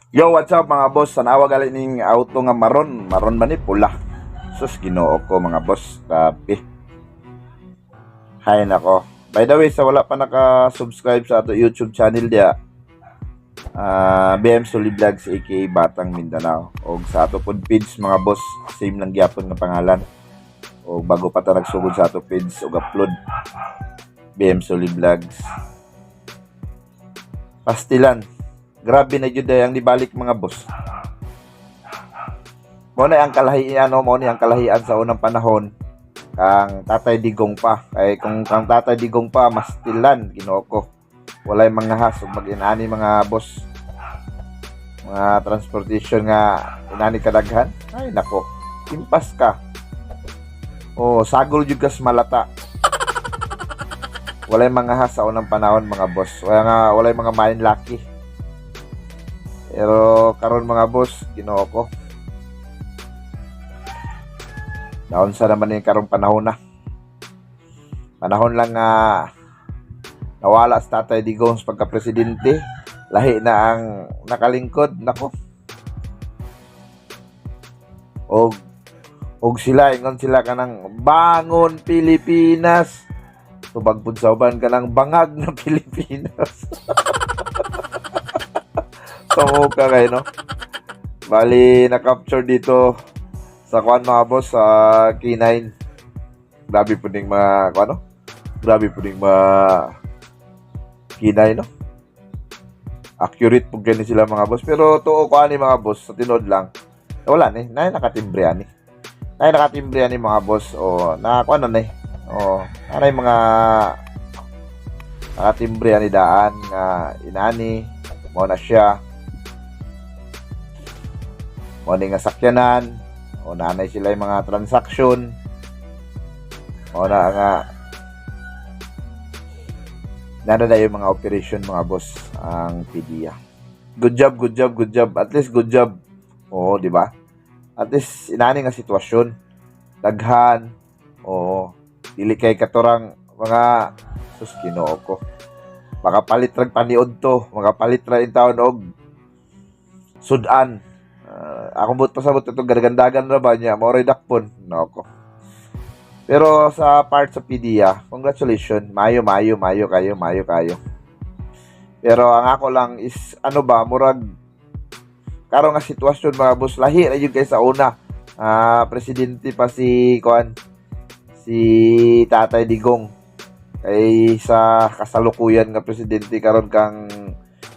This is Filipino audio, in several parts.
Yo, what's up mga boss? Sanawa galing ning auto nga maron. Maron man ni pula. Sus, ginoo ko mga boss. Grabe. Hay nako. By the way, sa wala pa naka-subscribe sa ato YouTube channel dia, BM Suli Vlogs aka Batang Mindanao. O sa ato pod page mga boss, same lang gyapon nga pangalan. O bago pa ta nagsugod sa ato page og upload, BM Suli Vlogs. Pastilan. Grabe na jud ang nibalik mga boss. Mo na ang kalahian, mo ni ang kalahian sa unang panahon kang Tatay Digong pa. Kay kung kang Tatay Digong pa mas tilan Ginoo ko. Walay mga hasog mag-inani mga boss. Mga transportation nga inani kadaghan. Ay nako. Impas ka. Oh, sagol jud kas malata. Walay mga has sa unang panahon mga boss. Walay mga main lucky. Pero karon mga boss, Ginoo ko. Naon sa naman yung karong panahon na. Panahon lang nga nawala sa Tatay Digong sa pagka-presidente. Lahi na ang nakalingkod. Nako. Og sila, ingon sila kanang bangon Pilipinas. Tubag pud sa uban kanang bangag na Pilipinas. So, kay no. Bali na-capture dito sa kuan mga boss sa K9. Grabe puding ano? Grabe puding K9 no. Accurate pug gani sila mga boss, pero tuo ko ani mga boss sa tinod lang. Wala ni, nay nakatimbre ani. Nay nakatimbre ani mga boss o na kuan na ni. O, anay mga nakatimbre ani daan nga inani mo na siya. O nga sakyanan, o nanay sila yung mga transaction, o na nga nana yung mga operation mga boss ang PDEA. Good job. At least good job. Oo, di ba? At least inani nga sitwasyon. Daghan, o dili kay katurang mga sus Ginoo ko. Makapalit rag paniod to, makapalit ra in taon og sudan. Ako but pasabot ito ganagandagan na ba niya mo dakpon nako. Pero sa part sa PDEA, congratulations, mayo kayo. Pero ang ako lang is ano ba murag karon nga sitwasyon mga boss, lahi ra jud kay sa una. Presidente pa si Tatay Digong kay sa kasalukuyan nga presidente karon kang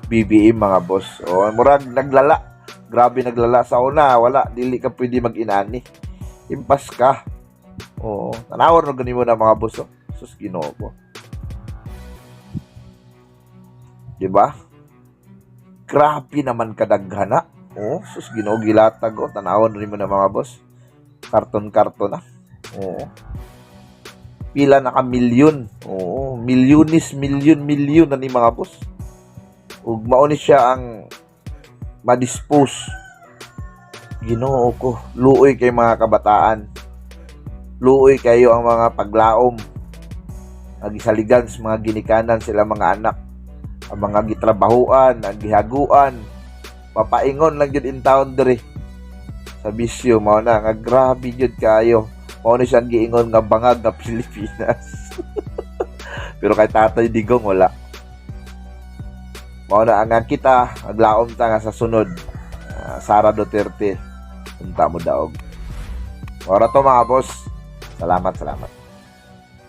BBM mga boss. O murag naglala. Grabe naglala sa una, wala, dili ka pwede mag-inani. Impas ka. Oo, tanawar no ganimo na mga boss. Sus Ginoo ko. Di ba? Grabe naman kadaghana. Oo, sus Ginoo gilatag o tanawar nimo na mga boss. Karton na. Oo. Pila na ka milyon. Oo, milyon na ni mga boss. Ug mao ni siya ang madispose. Ginoo ko, luoy kay mga kabataan, luoy kayo ang mga paglaom, nagisaligan sa mga ginikanan sila mga anak, ang mga gitrabahuan, ang gihaguan, papaingon lang jud in town diri sa bisyo. Mao na nga grabe jud kayo, mao ni siyang giingon nga bangag na Pilipinas. Pero kay Tatay Digong wala. Mao na ang kita aglaom ta nga sa sunod, Sara Duterte unta mo daog. Ora to mga boss. Salamat.